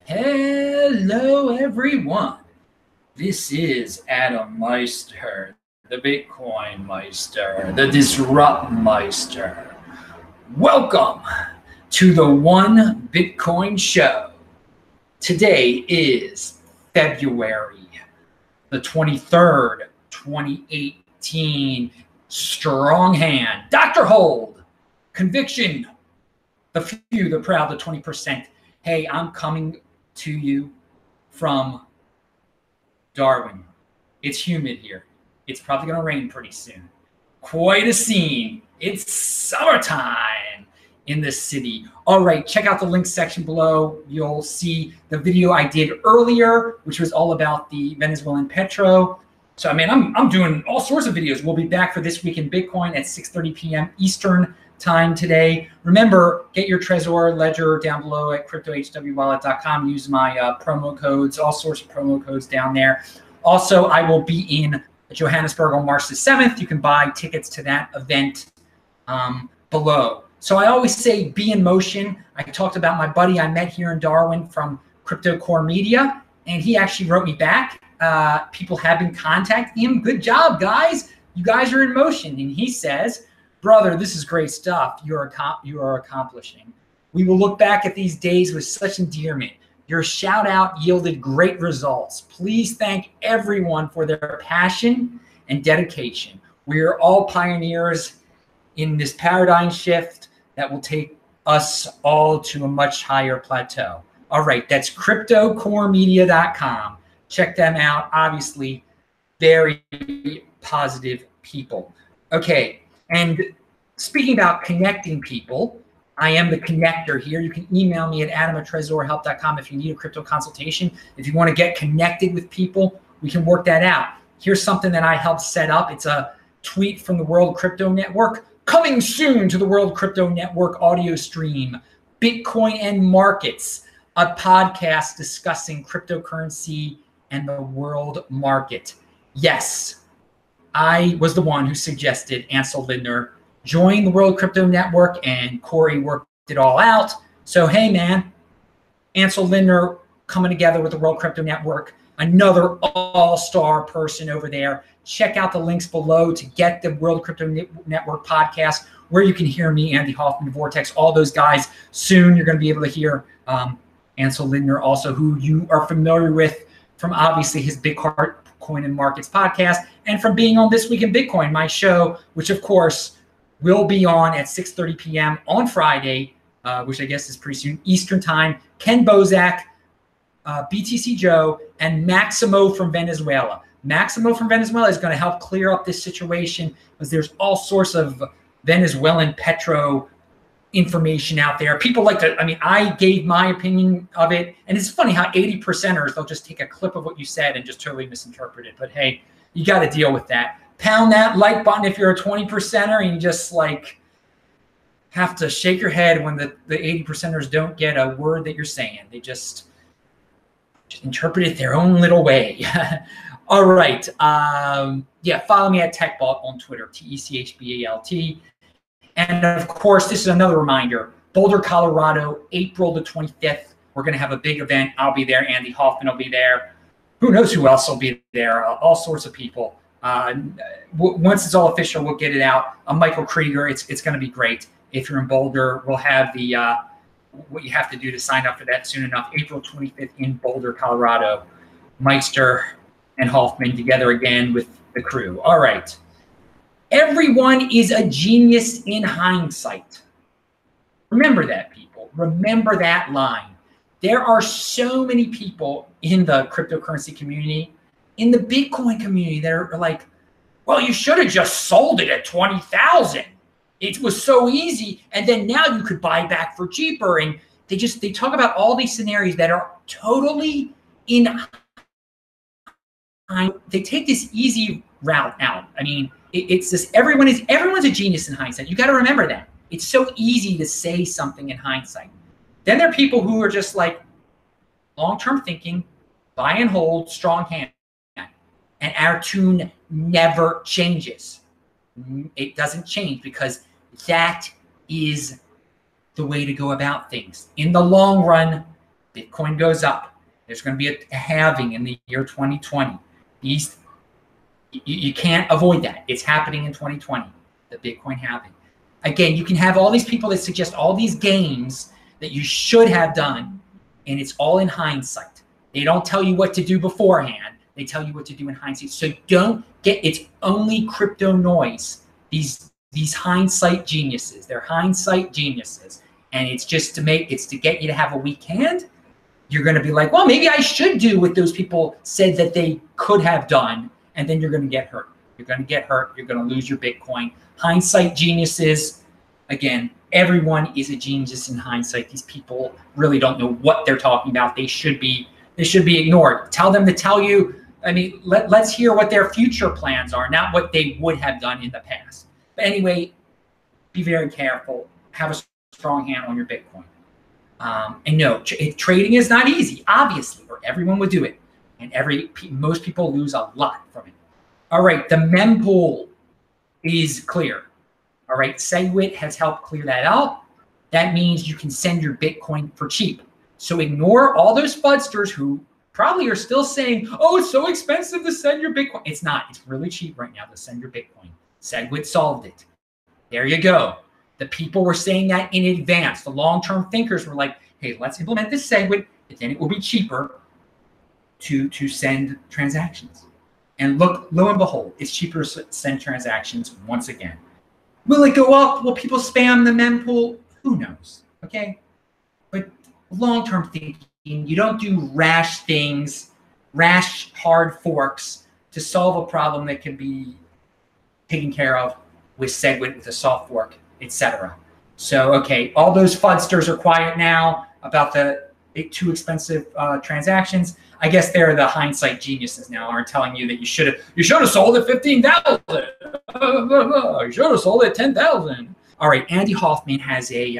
Hello, everyone. This is Adam Meister, the Bitcoin Meister, the Disrupt Meister. Welcome to the One Bitcoin Show. Today is February the 23rd, 2018. Strong hand. Dr. Hold. Conviction. The few, the proud, the 20%. Hey, I'm coming to you from Darwin. It's humid here. It's probably going to rain pretty soon. Quite a scene. It's summertime in the city. All right, check out the link section below. You'll see the video I did earlier, which was all about the Venezuelan Petro. So, I mean, I'm doing all sorts of videos. We'll be back for This Week in Bitcoin at 6:30 p.m. Eastern time today. Remember, get your Trezor ledger down below at cryptohwwallet.com. Use my promo codes, all sorts of promo codes down there. Also, I will be in Johannesburg on March the 7th. You can buy tickets to that event below. So I always say be in motion. I talked about my buddy I met here in Darwin from Crypto Core Media, and he actually wrote me back. People have been contacting him. Good job, guys. You guys are in motion. And he says, brother, this is great stuff you are accomplishing. We will look back at these days with such endearment. Your shout out yielded great results. Please thank everyone for their passion and dedication. We are all pioneers in this paradigm shift that will take us all to a much higher plateau. All right, that's cryptocoremedia.com. Check them out. Obviously, very positive people. Okay. And speaking about connecting people, I am the connector here. You can email me at adam@trezorhelp.com if you need a crypto consultation. If you want to get connected with people, we can work that out. Here's something that I helped set up. It's a tweet from the World Crypto Network. Coming soon to the World Crypto Network audio stream, Bitcoin and Markets, a podcast discussing cryptocurrency and the world market. Yes. I was the one who suggested Ansel Lindner join the World Crypto Network, and Corey worked it all out. So, hey, man, Ansel Lindner coming together with the World Crypto Network, another all-star person over there. Check out the links below to get the World Crypto Network podcast, where you can hear me, Andy Hoffman, Vortex, all those guys. Soon you're going to be able to hear Ansel Lindner also, who you are familiar with from obviously his Bitcoin and Markets podcast, and from being on This Week in Bitcoin, my show, which of course will be on at 6:30 p.m. on Friday, which I guess is pretty soon, Eastern time. Ken Bozak, BTC Joe, and Maximo from Venezuela. Maximo from Venezuela is going to help clear up this situation, because there's all sorts of Venezuelan Petro information out there. People like to, I mean, I gave my opinion of it, and it's funny how 80%ers, they'll just take a clip of what you said and just totally misinterpret it. But hey, you got to deal with that. Pound that like button if you're a 20%er and you just like have to shake your head when the 80%ers don't get a word that you're saying. They just interpret it their own little way. All right. Yeah, follow me at TechBalt on Twitter, TECHBALT. And of course, this is another reminder, Boulder, Colorado, April the 25th. We're going to have a big event. I'll be there. Andy Hoffman will be there. Who knows who else will be there? All sorts of people. Once it's all official, we'll get it out. Michael Krieger, it's going to be great. If you're in Boulder, we'll have the what you have to do to sign up for that soon enough. April 25th in Boulder, Colorado. Meister and Hoffman together again with the crew. All right. Everyone is a genius in hindsight. Remember that, people. Remember that line. There are so many people in the cryptocurrency community, in the Bitcoin community, that are like, well, you should have just sold it at 20,000. It was so easy. And then now you could buy back for cheaper. And they talk about all these scenarios that are totally in. They take this easy route out. I mean, it's just everyone's a genius in hindsight. You got to remember that. It's so easy to say something in hindsight. Then there are people who are just like long-term thinking, buy and hold, strong hand. And our tune never changes. It doesn't change because that is the way to go about things. In the long run, Bitcoin goes up. There's going to be a halving in the year 2020. You can't avoid that. It's happening in 2020, the Bitcoin halving. Again, you can have all these people that suggest all these games that you should have done, and it's all in hindsight. They don't tell you what to do beforehand. They tell you what to do in hindsight. So don't get, it's only crypto noise. These hindsight geniuses, they're hindsight geniuses. And it's just to get you to have a weak hand. You're going to be like, well, maybe I should do what those people said that they could have done. And then you're going to get hurt. You're going to get hurt. You're going to lose your Bitcoin. Hindsight geniuses. Again, everyone is a genius in hindsight. These people really don't know what they're talking about. They should be ignored. Tell them to tell you. I mean, let's hear what their future plans are, not what they would have done in the past. But anyway, be very careful. Have a strong hand on your Bitcoin. And no, trading is not easy, obviously, or everyone would do it. And most people lose a lot from it. All right, the mempool is clear. All right, Segwit has helped clear that out. That means you can send your Bitcoin for cheap. So ignore all those fudsters who probably are still saying, oh, it's so expensive to send your Bitcoin. It's not. It's really cheap right now to send your Bitcoin. Segwit solved it. There you go. The people were saying that in advance. The long-term thinkers were like, hey, let's implement this Segwit, and then it will be cheaper to send transactions. And look, lo and behold, it's cheaper to send transactions once again. Will it go up? Will people spam the mempool? Who knows, okay? But long-term thinking, you don't do rash things, rash hard forks to solve a problem that can be taken care of with Segwit, with a soft fork, etc. So, okay, all those fudsters are quiet now about the too expensive transactions. I guess they're the hindsight geniuses now, aren't telling you that you should have sold it 15,000. You should have sold it 10,000. All right, Andy Hoffman has a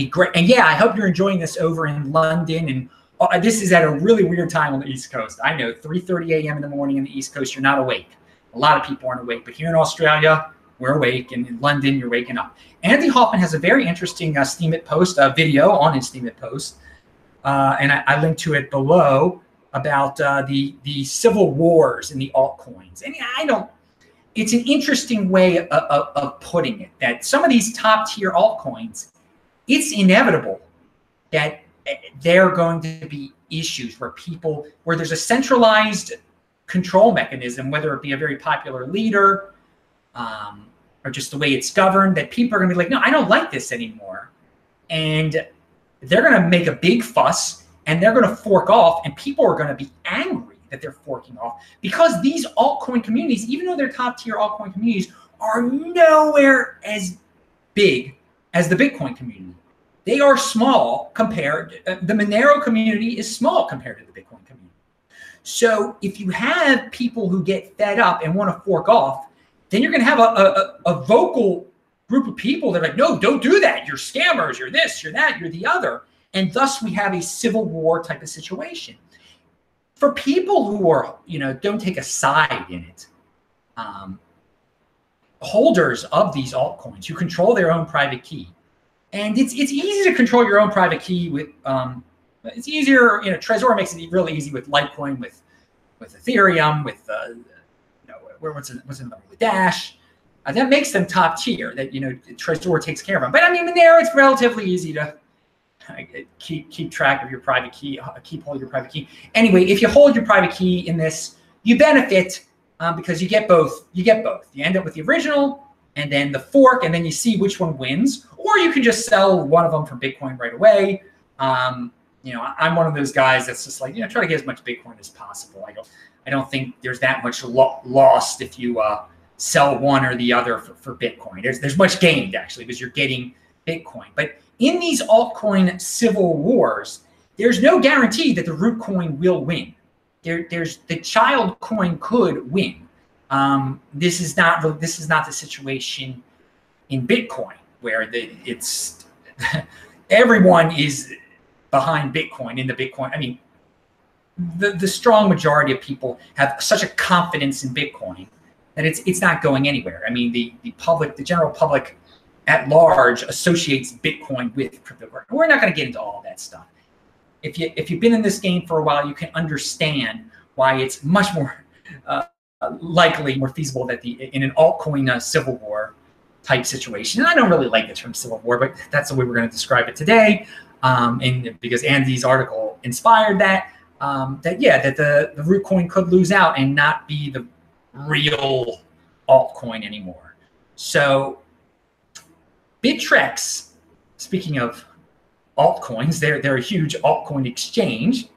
great, and yeah, I hope you're enjoying this over in London. And this is at a really weird time on the East Coast. I know, 3:30 a.m. in the morning in the East Coast, you're not awake. A lot of people aren't awake, but here in Australia, we're awake, and in London, you're waking up. Andy Hoffman has a very interesting Steemit post, a video on his Steemit post, and I linked to it below about the civil wars in the altcoins. And it's an interesting way of putting it, that some of these top tier altcoins, it's inevitable that there are going to be issues where there's a centralized control mechanism, whether it be a very popular leader, or just the way it's governed, that people are going to be like, no, I don't like this anymore. And they're going to make a big fuss, and they're going to fork off, and people are going to be angry that they're forking off, because these altcoin communities, even though they're top tier altcoin communities, are nowhere as big as the Bitcoin community. They are small compared, the Monero community is small compared to the Bitcoin community. So if you have people who get fed up and want to fork off, then you're going to have a vocal group of people that are like, no, don't do that. You're scammers. You're this, you're that, you're the other. And thus we have a civil war type of situation. For people who are, don't take a side in it, holders of these altcoins who control their own private key. And it's easy to control your own private key with, it's easier, Trezor makes it really easy with Litecoin, with Ethereum, with, what's another with Dash. That makes them top tier, that, Trezor takes care of them. But I mean, there it's relatively easy to keep track of your private key, keep hold of your private key. Anyway, if you hold your private key in this, you benefit because you get both. You end up with the original and then the fork, and then you see which one wins. Or you can just sell one of them for Bitcoin right away. I'm one of those guys that's just like, try to get as much Bitcoin as possible. I don't think there's that much lost if you sell one or the other for Bitcoin. There's much gained, actually, because you're getting Bitcoin. But in these altcoin civil wars, there's no guarantee that the root coin will win. There's the child coin could win. This is not the situation in Bitcoin, where it's everyone is behind Bitcoin in the Bitcoin. I mean, the strong majority of people have such a confidence in Bitcoin that it's not going anywhere. I mean, the general public at large associates Bitcoin with cryptocurrency. We're not going to get into all that stuff. if you've been in this game for a while, you can understand why it's much more likely, more feasible that in an altcoin civil war type situation. And I don't really like the term civil war, but that's the way we're going to describe it today. And because Andy's article inspired that, that the root coin could lose out and not be the real altcoin anymore. So Bittrex, speaking of altcoins, they're a huge altcoin exchange.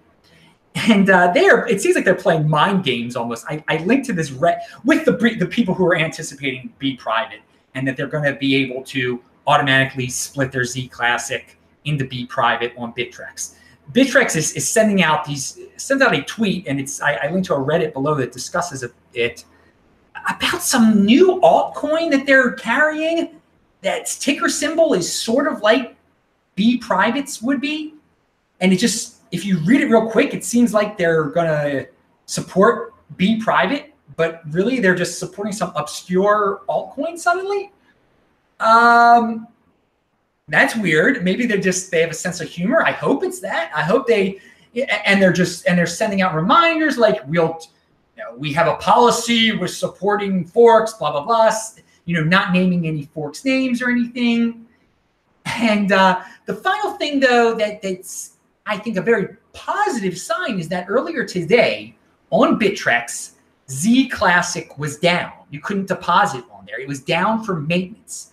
And it seems like they're playing mind games almost. I linked to this with the people who are anticipating Bprivate, and that they're going to be able to automatically split their Zclassic into Bprivate on Bittrex. Bittrex is sending out a tweet, and I linked to a Reddit below that discusses it about some new altcoin that they're carrying. That's ticker symbol is sort of like Bprivate's would be, and it just, if you read it real quick, it seems like they're gonna support Bprivate, but really they're just supporting some obscure altcoin suddenly. That's weird. Maybe they have a sense of humor. I hope it's that. I hope they're sending out reminders like we have a policy with supporting forks, blah blah blah. Not naming any forks names or anything. And the final thing though that's I think a very positive sign is that earlier today on Bittrex, Zclassic was down. You couldn't deposit on there. It was down for maintenance.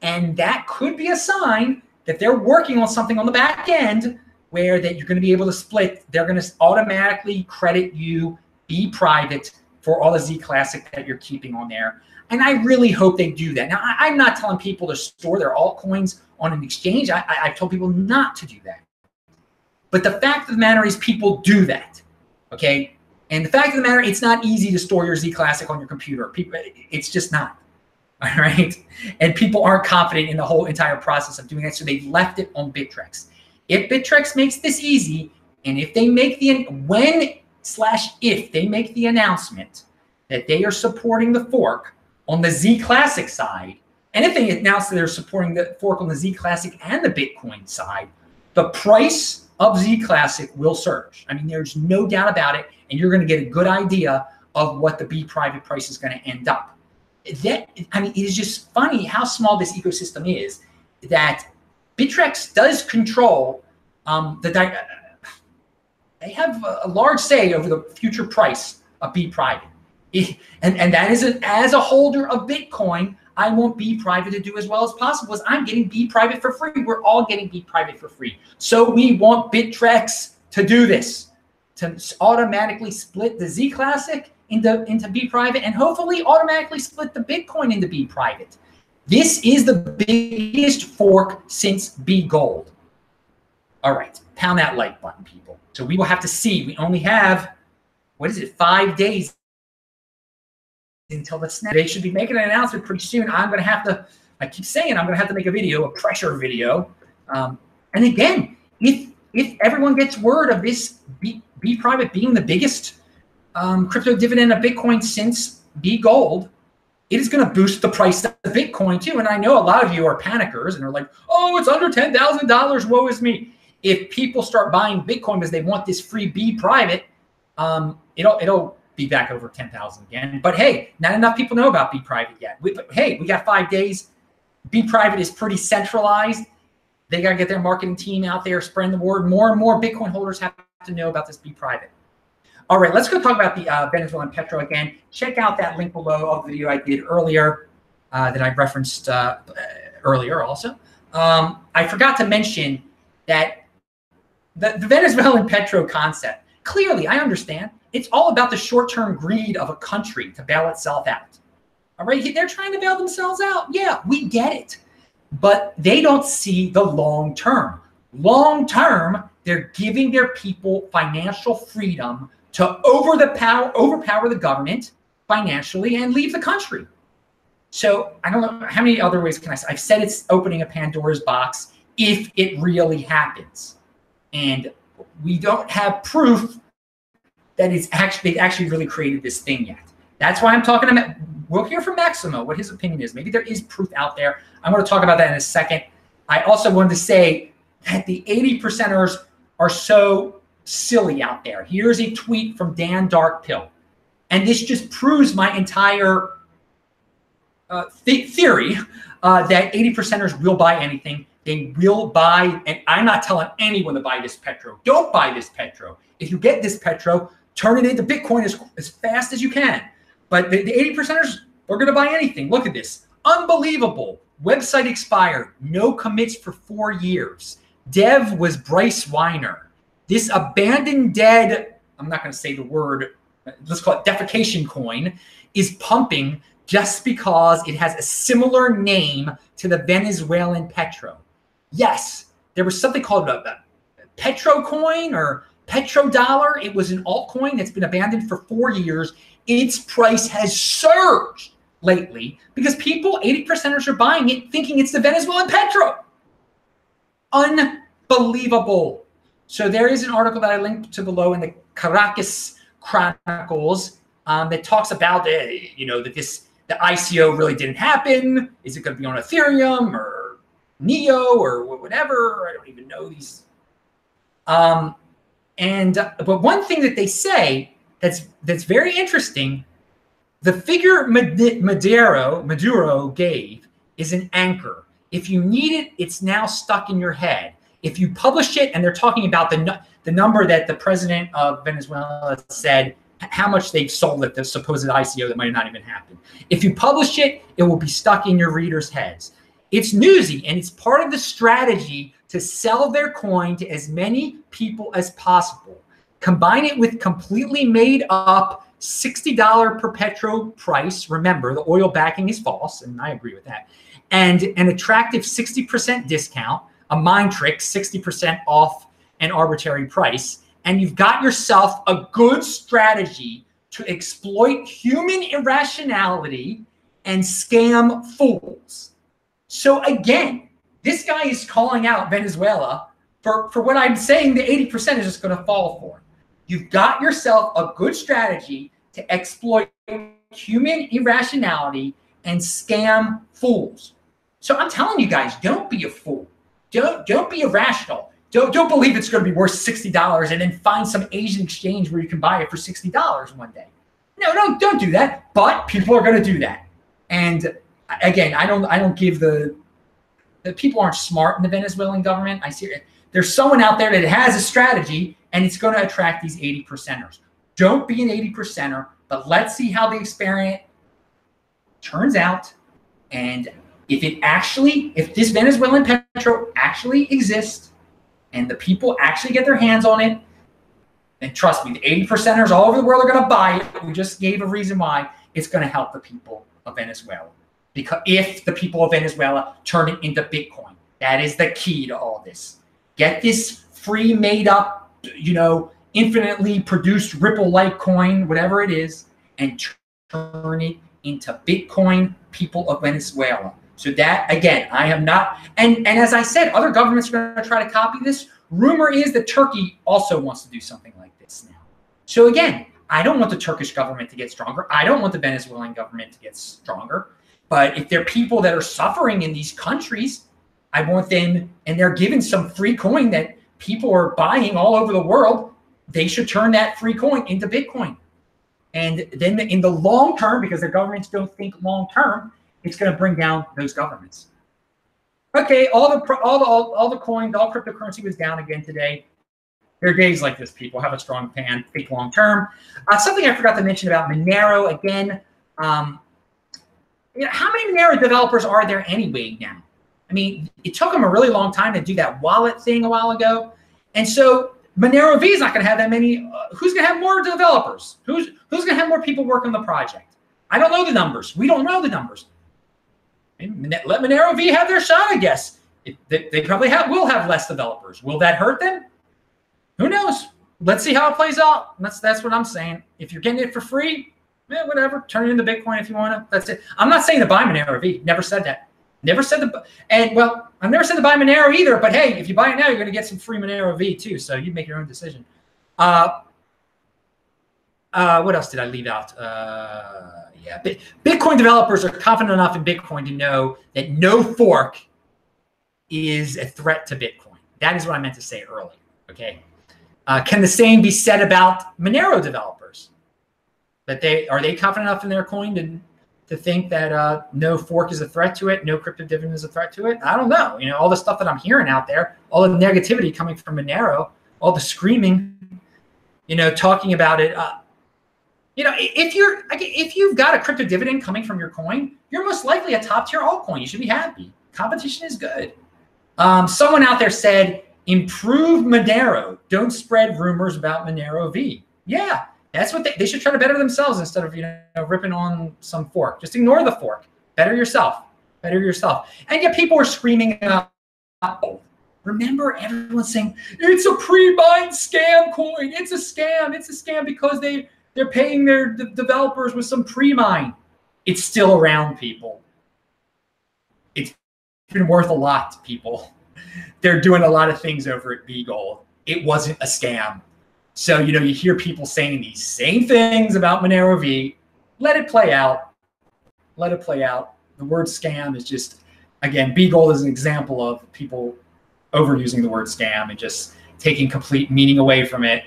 And that could be a sign that they're working on something on the back end where that you're going to be able to split. They're going to automatically credit you Bprivate for all the Zclassic that you're keeping on there. And I really hope they do that. Now, I'm not telling people to store their altcoins on an exchange. I've told people not to do that. But the fact of the matter is people do that, okay? And the fact of the matter, it's not easy to store your Zclassic on your computer. It's just not, all right? And people aren't confident in the whole entire process of doing that, so they've left it on Bittrex. If Bittrex makes this easy, and if they make if they make the announcement that they are supporting the fork on the Zclassic side, and if they announce that they're supporting the fork on the Zclassic and the Bitcoin side, the price of Zclassic will surge. I mean, there's no doubt about it, and you're going to get a good idea of what the Bprivate price is going to end up. It is just funny how small this ecosystem is, that Bittrex does control they have a large say over the future price of Bprivate. And that is as a holder of Bitcoin, I want Bprivate to do as well as possible, as I'm getting Bprivate for free. We're all getting Bprivate for free. So we want Bittrex to do this, to automatically split the Zclassic into Bprivate, and hopefully automatically split the Bitcoin into Bprivate. This is the biggest fork since BGold. All right, pound that like button, people. So we will have to see. We only have, 5 days until the snap. They should be making an announcement pretty soon. I'm going to have to, I keep saying I'm going to have to make a pressure video. And again, if everyone gets word of this Bprivate being the biggest crypto dividend of Bitcoin since BGold, it is going to boost the price of Bitcoin too. And I know a lot of you are panickers and are like, oh, it's under $10,000, woe is me. If people start buying Bitcoin because they want this free Bprivate, it'll be back over 10,000 again. But hey, not enough people know about Bprivate yet. We got 5 days. Bprivate is pretty centralized. They got to get their marketing team out there, spreading the word. More and more Bitcoin holders have to know about this Bprivate. All right, let's go talk about the Venezuelan Petro again. Check out that link below of the video I did earlier that I referenced earlier also. I forgot to mention that the Venezuelan Petro concept, clearly, I understand, it's all about the short-term greed of a country to bail itself out. All right, they're trying to bail themselves out. Yeah, we get it. But they don't see the long term. Long term, they're giving their people financial freedom to overpower the government financially and leave the country. So I don't know how many other ways can I say. I've said it's opening a Pandora's box if it really happens. And we don't have proof that they actually really created this thing yet. That's why I'm talking about. We'll hear from Maximo what his opinion is. Maybe there is proof out there. I'm going to talk about that in a second. I also wanted to say that the 80%ers are so silly out there. Here's a tweet from Dan Darkpill. And this just proves my entire theory that 80%ers will buy anything. They will buy, and I'm not telling anyone to buy this Petro. Don't buy this Petro. If you get this Petro, turn it into Bitcoin as fast as you can. But the 80%ers are going to buy anything. Look at this. Unbelievable. Website expired. No commits for 4 years. Dev was Bryce Weiner. This abandoned dead, I'm not going to say the word, let's call it defecation coin, is pumping just because it has a similar name to the Venezuelan Petro. Yes, there was something called a Petro coin or Petro dollar. It was an altcoin that's been abandoned for 4 years. Its price has surged lately because people, 80%ers are buying it thinking it's the Venezuelan Petro. Unbelievable. So there is an article that I linked to below in the Caracas Chronicles that talks about, that the ICO really didn't happen. Is it going to be on Ethereum or Neo or whatever? I don't even know these. But one thing that they say that's very interesting, the figure Maduro gave is an anchor. If you need it, it's now stuck in your head. If you publish it, and they're talking about the number that the president of Venezuela said, how much they've sold at the supposed ICO that might not even happen. If you publish it, it will be stuck in your readers' heads. It's newsy, and it's part of the strategy to sell their coin to as many people as possible. Combine it with completely made up $60 per Petro price. Remember, the oil backing is false, and I agree with that. And an attractive 60% discount, a mind trick, 60% off an arbitrary price, and you've got yourself a good strategy to exploit human irrationality and scam fools. So again, this guy is calling out Venezuela for what I'm saying the 80% is just going to fall for. You've got yourself a good strategy to exploit human irrationality and scam fools. So I'm telling you guys, don't be a fool. Don't be irrational. Don't believe it's going to be worth $60 and then find some Asian exchange where you can buy it for $60 one day. No, don't do that. But people are going to do that. And again, I don't give the people aren't smart in the Venezuelan government. I see there's someone out there that has a strategy, and it's going to attract these 80%ers. Don't be an 80%er, but let's see how the experiment turns out. And if this Venezuelan Petro actually exists and the people actually get their hands on it, then trust me, the 80%ers all over the world are going to buy it. We just gave a reason why. It's going to help the people of Venezuela. Because if the people of Venezuela turn it into Bitcoin, that is the key to all this. Get this free made up, infinitely produced Ripple-like coin, whatever it is, and turn it into Bitcoin, people of Venezuela. So that, again, I am not, and as I said, other governments are going to try to copy this. Rumor is that Turkey also wants to do something like this now. So again, I don't want the Turkish government to get stronger. I don't want the Venezuelan government to get stronger. But if there are people that are suffering in these countries, I want them, and they're given some free coin that people are buying all over the world, they should turn that free coin into Bitcoin. And then in the long term, because the governments don't think long term, it's going to bring down those governments. Okay, all the coins, all cryptocurrency was down again today. There are days like this. People have a strong pan, think long term. Something I forgot to mention about Monero again. How many Monero developers are there anyway now? I mean, it took them a really long time to do that wallet thing a while ago, and so Monero V is not going to have that many. Who's going to have more developers? Who's going to have more people work on the project? I don't know the numbers. We don't know the numbers. Let Monero V have their shot, I guess. They probably will have less developers. Will that hurt them? Who knows? Let's see how it plays out. That's what I'm saying. If you're getting it for free, whatever. Turn it into Bitcoin if you want to. That's it. I'm not saying to buy Monero V. Never said that. Never said I've never said to buy Monero either. But hey, if you buy it now, you're going to get some free Monero V too. So you make your own decision. What else did I leave out? Yeah, Bitcoin developers are confident enough in Bitcoin to know that no fork is a threat to Bitcoin. That is what I meant to say earlier. Okay. Can the same be said about Monero developers? That are they confident enough in their coin to think that no fork is a threat to it, no crypto dividend is a threat to it? I don't know. You know, all the stuff that I'm hearing out there, all the negativity coming from Monero, all the screaming, you know, talking about it. You know, if you've got a crypto dividend coming from your coin, you're most likely a top tier altcoin. You should be happy. Competition is good. Someone out there said, improve Monero. Don't spread rumors about Monero V. Yeah, that's what they should try to better themselves instead of, you know, ripping on some fork. Just ignore the fork. Better yourself. Better yourself. And yet people are screaming out. Remember, everyone's saying it's a pre-mined scam coin. It's a scam. It's a scam because they're paying their developers with some pre-mine. It's still around, people. It's been worth a lot to people. They're doing a lot of things over at BGold. It wasn't a scam. So, you know, you hear people saying these same things about Monero V. Let it play out. Let it play out. The word scam is just, again, BGold is an example of people overusing the word scam and just taking complete meaning away from it,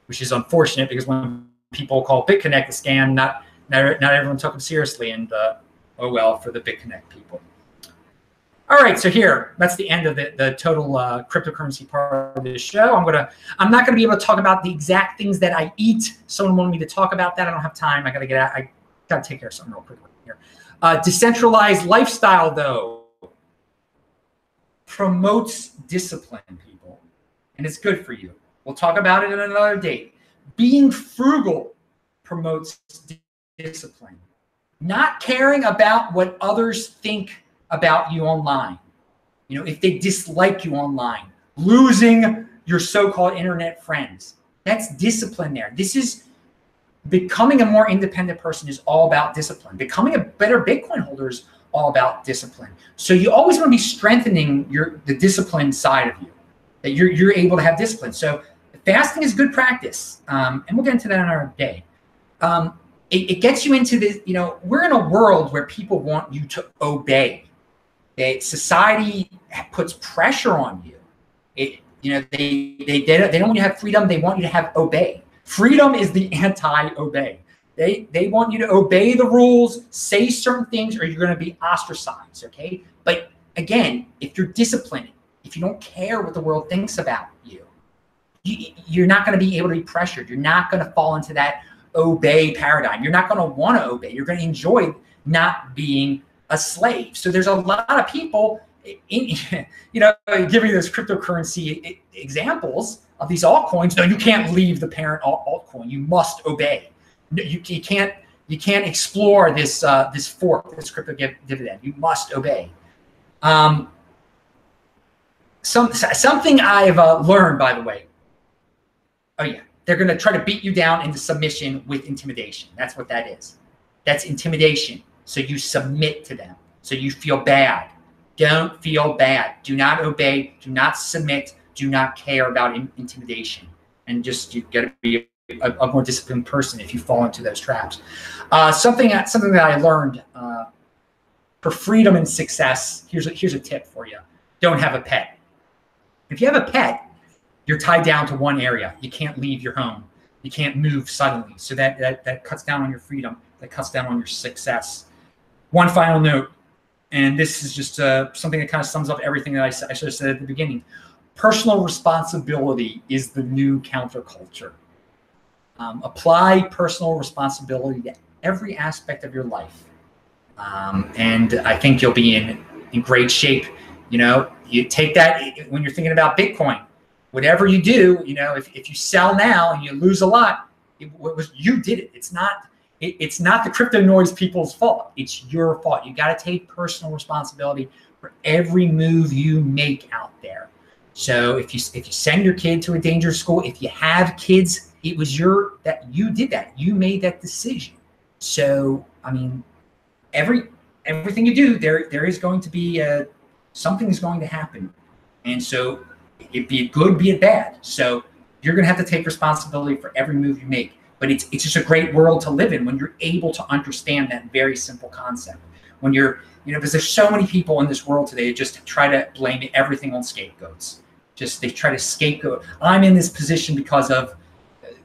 which is unfortunate because when people call BitConnect a scam, not everyone took them seriously, and oh well for the BitConnect people. All right, so that's the end of the total cryptocurrency part of this show. I'm not gonna be able to talk about the exact things that I eat. Someone wanted me to talk about that. I don't have time. I gotta take care of something real quick here. Decentralized lifestyle, though, promotes discipline, people, and it's good for you. We'll talk about it at another date. Being frugal promotes discipline. Not caring about what others think about you online. You know, if they dislike you online, losing your so-called internet friends. That's discipline there. This is becoming a more independent person is all about discipline. Becoming a better Bitcoin holder is all about discipline. So you always want to be strengthening the discipline side of you, that you're able to have discipline. So fasting is good practice, and we'll get into that in our day. It gets you into the, you know, we're in a world where people want you to obey. Society puts pressure on you. You know, they don't want you to have freedom. They want you to have obey. Freedom is the anti-obey. They want you to obey the rules, say certain things, or you're going to be ostracized. Okay, but again, if you're disciplined, if you don't care what the world thinks about you, you're not going to be able to be pressured. You're not going to fall into that obey paradigm. You're not going to want to obey. You're going to enjoy not being a slave. So there's a lot of people, you know, giving those cryptocurrency examples of these altcoins. No, you can't leave the parent altcoin. You must obey. You can't explore this this fork, this crypto dividend. You must obey. Something I've learned, by the way. Oh yeah, they're going to try to beat you down into submission with intimidation. That's what that is. That's intimidation. So you submit to them. So you feel bad. Don't feel bad. Do not obey. Do not submit. Do not care about intimidation. And just, you got to be a more disciplined person if you fall into those traps. Something that I learned for freedom and success. Here's a tip for you. Don't have a pet. If you have a pet, you're tied down to one area. You can't leave your home. You can't move suddenly. So that cuts down on your freedom. That cuts down on your success. One final note, and this is just something that kind of sums up everything that I should have said at the beginning. Personal responsibility is the new counterculture. Apply personal responsibility to every aspect of your life. And I think you'll be in great shape. You know, you take that when you're thinking about Bitcoin. Whatever you do, you know, if you sell now and you lose a lot, you did it. It's not the crypto noise people's fault. It's your fault. You got to take personal responsibility for every move you make out there. So if you send your kid to a dangerous school, if you have kids, it was you did that. You made that decision. So I mean, everything you do, there is going to be something is going to happen, and so it be it good, be it bad. So you're going to have to take responsibility for every move you make. But it's just a great world to live in when you're able to understand that very simple concept. When you're, you know, because there's so many people in this world today who just try to blame everything on scapegoats. Just they try to scapegoat. I'm in this position because of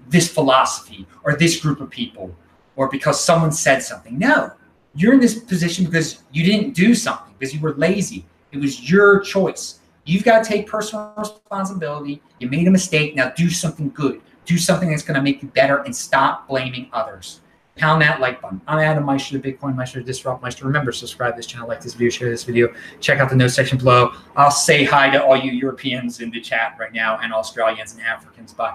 this philosophy or this group of people or because someone said something. No, you're in this position because you didn't do something, because you were lazy. It was your choice. You've got to take personal responsibility. You made a mistake. Now do something good. Do something that's going to make you better and stop blaming others. Pound that like button. I'm Adam Meister, the Bitcoin Meister, Disrupt Meister. Remember, subscribe to this channel, like this video, share this video. Check out the notes section below. I'll say hi to all you Europeans in the chat right now and Australians and Africans. Bye.